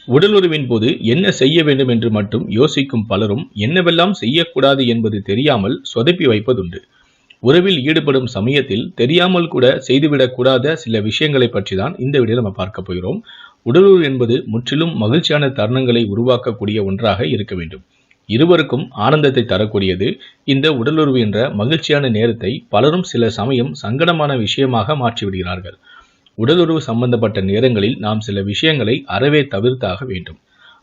உடலுறவின் போது என்ன செய்ய வேண்டும் என்று மட்டும் யோசிக்கும் பலரும் என்னவெல்லாம் செய்யக்கூடாது என்பது தெரியாமல் சொதப்பி வைப்பதுண்டு. உறவில் ஈடுபடும் சமயத்தில் தெரியாமல் கூட செய்துவிடக் கூடாத சில விஷயங்களை பற்றி தான் இந்த வீடியோவில் நம்ம பார்க்க போகிறோம். உடலுறவு என்பது முற்றிலும் மகிழ்ச்சியான தருணங்களை உருவாக்கக்கூடிய ஒன்றாக இருக்க வேண்டும். இருவருக்கும் ஆனந்தத்தை தரக்கூடியது. இந்த உடலுறவு என்ற மகிழ்ச்சியான நேரத்தை பலரும் சில சமயம் சங்கடமான விஷயமாக மாற்றிவிடுகிறார்கள். உடலுறவு சம்பந்தப்பட்ட நேரங்களில் நாம் சில விஷயங்களை அறவே தவிர்த்தாக வேண்டும்.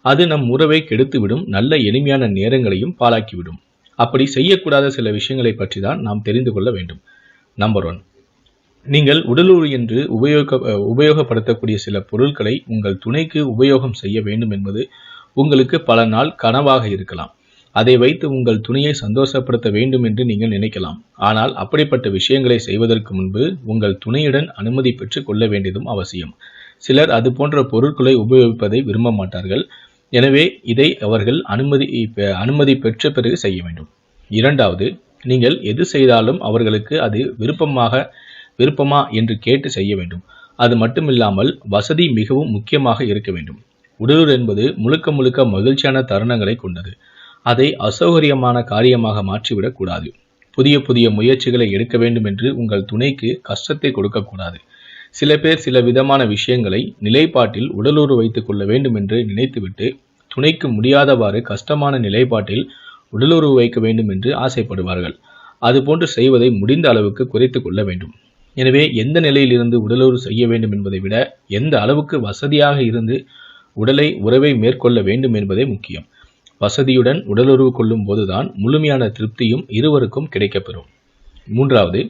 அது நம் உறவை கெடுத்துவிடும், நல்ல எளிமையான நேரங்களையும் பாழாக்கிவிடும். அப்படி செய்யக்கூடாத சில விஷயங்களை பற்றி தான் நாம் தெரிந்து கொள்ள வேண்டும். நம்பர் 1, நீங்கள் உடலுறவு என்று உபயோகப்படுத்தக்கூடிய சில பொருட்களை உங்கள் துணைக்கு உபயோகம் செய்ய வேண்டும் என்பது உங்களுக்கு பல நாள் கனவாக இருக்கலாம். அதை வைத்து உங்கள் துணையை சந்தோஷப்படுத்த வேண்டும் என்று நீங்கள் நினைக்கலாம். ஆனால் அப்படிப்பட்ட விஷயங்களை செய்வதற்கு முன்பு உங்கள் துணையுடன் அனுமதி பெற்று கொள்ள வேண்டியதும் அவசியம். சிலர் அது போன்ற பொருட்களை உபயோகிப்பதை விரும்ப மாட்டார்கள். எனவே இதை அவர்கள் அனுமதி பெற்ற பிறகு செய்ய வேண்டும். இரண்டாவது, நீங்கள் எது செய்தாலும் அவர்களுக்கு அது விருப்பமா என்று கேட்டு செய்ய வேண்டும். அது மட்டுமில்லாமல் வசதி மிகவும் முக்கியமாக இருக்க வேண்டும். உடலுறவு என்பது முழுக்க மகிழ்ச்சியான தருணங்களை கொண்டது. அதை அசௌகரியமான காரியமாக மாற்றிவிடக் கூடாது. புதிய முயற்சிகளை எடுக்க வேண்டும் என்று உங்கள் துணைக்கு கஷ்டத்தை கொடுக்கக்கூடாது. சில பேர் சில விதமான விஷயங்களை நிலைப்பாட்டில் உடலுறவு வைத்துக் கொள்ள வேண்டும் என்று நினைத்துவிட்டு துணைக்கு முடியாதவாறு கஷ்டமான நிலைப்பாட்டில் உடலுறவு வைக்க வேண்டும் என்று ஆசைப்படுவார்கள். அதுபோன்று செய்வதை முடிந்த அளவுக்கு குறைத்து கொள்ள வேண்டும். எனவே எந்த நிலையில் இருந்து உடலுறவு செய்ய வேண்டும் என்பதை விட எந்த அளவுக்கு வசதியாக இருந்து உறவை மேற்கொள்ள வேண்டும் என்பதே முக்கியம். வசதியுடன் உடலுறவு கொள்ளும் போதுதான் முழுமையான திருப்தியும் இருவருக்கும் கிடைக்கப்பெறும். மூன்றாவது,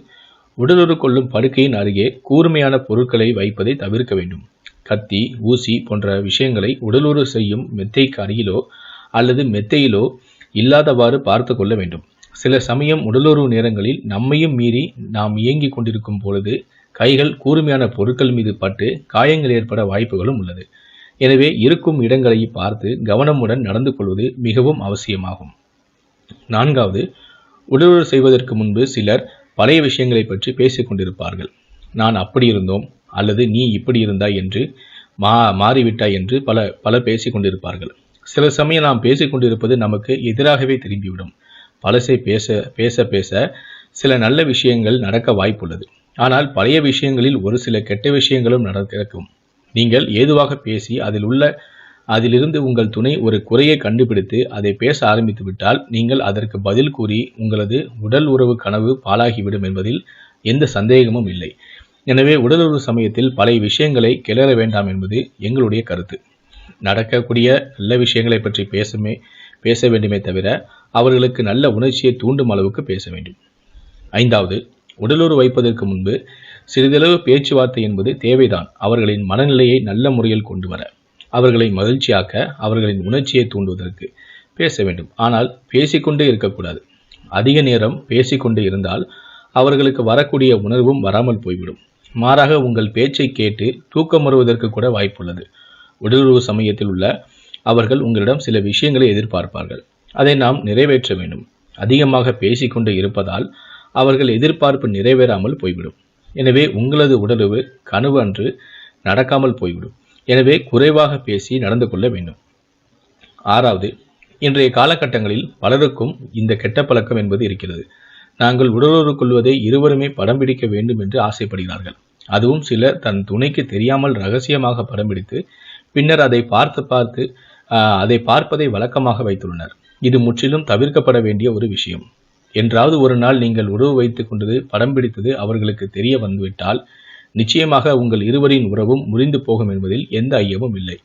உடலுறவு கொள்ளும் படுக்கையின் அருகே கூர்மையான பொருட்களை வைப்பதை தவிர்க்க வேண்டும். கத்தி, ஊசி போன்ற விஷயங்களை உடலுறவு செய்யும் மெத்தைக்கு அருகிலோ அல்லது மெத்தையிலோ இல்லாதவாறு பார்த்து கொள்ள வேண்டும். சில சமயம் உடலுறவு நேரங்களில் நம்மையும் மீறி நாம் இயங்கிக் கொண்டிருக்கும் பொழுது கைகள் கூர்மையான பொருட்கள் மீது பட்டு காயங்கள் ஏற்பட வாய்ப்புகளும் உள்ளது. எனவே இருக்கும் இடங்களை பார்த்து கவனமுடன் நடந்து கொள்வது மிகவும் அவசியமாகும். நான்காவது, உடலுறவு செய்வதற்கு முன்பு சிலர் பழைய விஷயங்களை பற்றி பேசிக் கொண்டிருப்பார்கள். நான் அப்படி இருந்தோம் அல்லது நீ இப்படி இருந்தாய் என்று மாறிவிட்டாய் என்று பல பேசிக் கொண்டிருப்பார்கள். சில சமயம் நாம் பேசிக் கொண்டிருப்பது நமக்கு எதிராகவே திரும்பிவிடும். பழசை பேச சில நல்ல விஷயங்கள் நடக்க வாய்ப்புள்ளது. ஆனால் பழைய விஷயங்களில் ஒரு சில கெட்ட விஷயங்களும் நடக்கும். நீங்கள் ஏதுவாக பேசி அதிலிருந்து உங்கள் துணை ஒரு குறையை கண்டுபிடித்து அதை பேச ஆரம்பித்து விட்டால் நீங்கள் அதற்கு பதில் கூறி உங்களது உடல் உறவு கனவு பாழாகிவிடும் என்பதில் எந்த சந்தேகமும் இல்லை. எனவே உடலுறவு சமயத்தில் பழைய விஷயங்களை கிளற வேண்டாம் என்பது எங்களுடைய கருத்து. நடக்கக்கூடிய நல்ல விஷயங்களை பற்றி பேச வேண்டுமே தவிர அவர்களுக்கு நல்ல உணர்ச்சியை தூண்டும் அளவுக்கு பேச வேண்டும். ஐந்தாவது, உடலுறவு வைப்பதற்கு முன்பு சிறிதளவு பேச்சுவார்த்தை என்பது தேவைதான். அவர்களின் மனநிலையை நல்ல முறையில் கொண்டு வர, அவர்களை மகிழ்ச்சியாக்க, அவர்களின் உணர்ச்சியை தூண்டுவதற்கு பேச வேண்டும். ஆனால் பேசிக்கொண்டே இருக்கக்கூடாது. அதிக நேரம் பேசிக்கொண்டே இருந்தால் அவர்களுக்கு வரக்கூடிய உணர்வும் வராமல் போய்விடும். மாறாக உங்கள் பேச்சை கேட்டு தூக்கம் வருவதற்கு கூட வாய்ப்புள்ளது. உடலுறவு சமயத்தில் அவர்கள் உங்களிடம் சில விஷயங்களை எதிர்பார்ப்பார்கள். அதை நாம் நிறைவேற்ற வேண்டும். அதிகமாக பேசிக்கொண்டு இருப்பதால் அவர்கள் எதிர்பார்ப்பு நிறைவேறாமல் போய்விடும். எனவே உங்களது உடலுறவு கனவு அன்று நடக்காமல் போய்விடும். எனவே குறைவாக பேசி நடந்து கொள்ள வேண்டும். ஆறாவது, இன்றைய காலகட்டங்களில் பலருக்கும் இந்த கெட்ட பழக்கம் என்பது இருக்கிறது. நாங்கள் உடலுறவு கொள்வதை இருவருமே படம் பிடிக்க வேண்டும் என்று ஆசைப்படுகிறார்கள். அதுவும் சிலர் தன் துணைக்கு தெரியாமல் ரகசியமாக படம் பிடித்து பின்னர் அதை பார்ப்பதை வழக்கமாக வைத்துள்ளனர். இது முற்றிலும் தவிர்க்கப்பட வேண்டிய ஒரு விஷயம். என்றாவது ஒரு நாள் நீங்கள் உறவு வைத்துக் கொண்டது படம் பிடித்தது அவர்களுக்கு தெரிய வந்துவிட்டால் நிச்சயமாக உங்கள் இருவரின் உறவும் முறிந்து போகும் என்பதில் எந்த ஐயமும் இல்லை.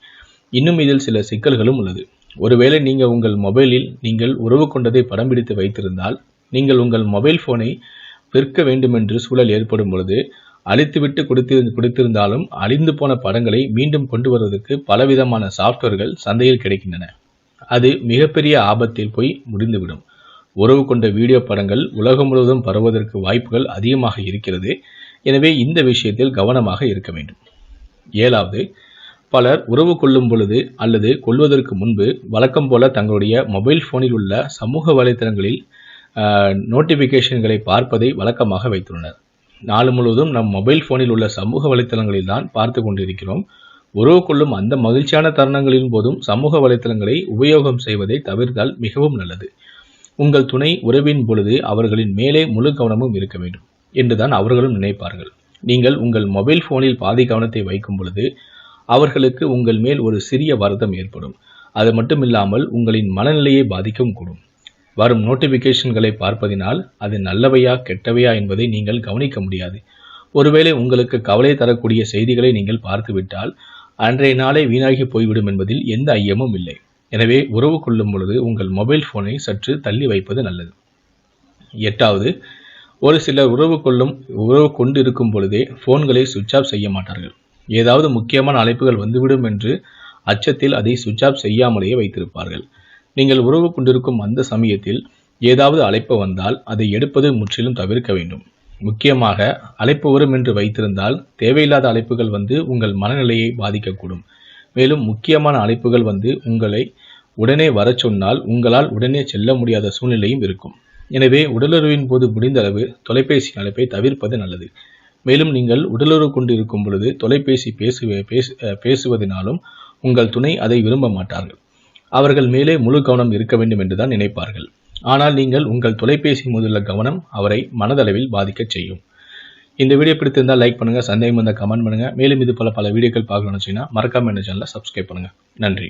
இன்னும் இதில் சில சிக்கல்களும் உள்ளது. ஒருவேளை நீங்கள் உங்கள் மொபைலில் நீங்கள் உறவு கொண்டதை படம் பிடித்து வைத்திருந்தால் நீங்கள் உங்கள் மொபைல் போனை விற்க வேண்டுமென்று சூழல் ஏற்படும் பொழுது அழித்துவிட்டு கொடுத்திருந்தாலும் அழிந்து போன படங்களை மீண்டும் கொண்டு வருவதற்கு பலவிதமான சாஃப்ட்வேர்கள் சந்தையில் கிடைக்கின்றன. அது மிகப்பெரிய ஆபத்தில் போய் முடிந்துவிடும். உறவு கொண்ட வீடியோ படங்கள் உலகம் முழுவதும் பரவுவதற்கு வாய்ப்புகள் அதிகமாக இருக்கிறது. எனவே இந்த விஷயத்தில் கவனமாக இருக்க வேண்டும். ஏழாவது, பலர் உறவு கொள்ளும் பொழுது அல்லது கொள்வதற்கு முன்பு வழக்கம் போல தங்களுடைய மொபைல் போனில் உள்ள சமூக வலைத்தளங்களில் நோட்டிஃபிகேஷன்களை பார்ப்பதை வழக்கமாக வைத்துள்ளனர். நாள் முழுவதும் நம் மொபைல் போனில் உள்ள சமூக வலைத்தளங்களில் தான் பார்த்து கொண்டிருக்கிறோம். உறவு கொள்ளும் அந்த மகிழ்ச்சியான தருணங்களின் போதும் சமூக வலைத்தளங்களை உபயோகம் செய்வதை தவிர்த்தால் மிகவும் நல்லது. உங்கள் துணை உறவின் பொழுது அவர்களின் மேலே முழு கவனமும் இருக்க வேண்டும் என்றுதான் அவர்களும் நினைப்பார்கள். நீங்கள் உங்கள் மொபைல் போனில் பாதி கவனத்தை வைக்கும் பொழுது அவர்களுக்கு உங்கள் மேல் ஒரு சிறிய வருத்தம் ஏற்படும். அது மட்டுமில்லாமல் உங்களின் மனநிலையை பாதிக்கவும் கூடும். வரும் நோட்டிபிகேஷன்களை பார்ப்பதினால் அது நல்லவையா கெட்டவையா என்பதை நீங்கள் கவனிக்க முடியாது. ஒருவேளை உங்களுக்கு கவலை தரக்கூடிய செய்திகளை நீங்கள் பார்த்துவிட்டால் அன்றைய நாளே வீணாகி போய்விடும் என்பதில் எந்த ஐயமும் இல்லை. எனவே உறவு கொள்ளும் பொழுது உங்கள் மொபைல் போனை சற்று தள்ளி வைப்பது நல்லது. 8வது, ஒரு சிலர் உறவு கொண்டு இருக்கும் பொழுதே போன்களை சுவிட்ச் ஆஃப் செய்ய மாட்டார்கள். ஏதாவது முக்கியமான அழைப்புகள் வந்துவிடும் என்று அச்சத்தில் அதை சுவிட்ச் ஆஃப் செய்யாமலேயே வைத்திருப்பார்கள். நீங்கள் உறவு கொண்டிருக்கும் அந்த சமயத்தில் ஏதாவது அழைப்பு வந்தால் அதை எடுப்பது முற்றிலும் தவிர்க்க வேண்டும். முக்கியமாக அழைப்பு வரும் என்று வைத்திருந்தால் தேவையில்லாத அழைப்புகள் வந்து உங்கள் மனநிலையை பாதிக்கக்கூடும். மேலும் முக்கியமான அழைப்புகள் வந்து உங்களை உடனே வரச் சொன்னால் உங்களால் உடனே செல்ல முடியாத சூழ்நிலையும் இருக்கும். எனவே உடலுறவின் போது முடிந்தளவு தொலைபேசி அழைப்பை தவிர்ப்பது நல்லது. மேலும் நீங்கள் உடலுறவு கொண்டு இருக்கும் பொழுது தொலைபேசி பேசுவதனாலும் உங்கள் துணை அதை விரும்ப மாட்டார்கள். அவர்கள் மேலே முழு கவனம் இருக்க வேண்டும் என்றுதான் நினைப்பார்கள். ஆனால் நீங்கள் உங்கள் தொலைபேசி மீதுள்ள கவனம் அவரை மனதளவில் பாதிக்கச் செய்யும். இந்த வீடியோ பிடித்திருந்தால் லைக் பண்ணுங்க, சந்தேகம் இருந்தால் கமெண்ட் பண்ணுங்க. மேலும் இது போல பல வீடியோக்கள் பார்க்கணும்னு வச்சீங்கன்னா மறக்காம இந்த சேனலை சப்ஸ்கிரைப் பண்ணுங்க. நன்றி.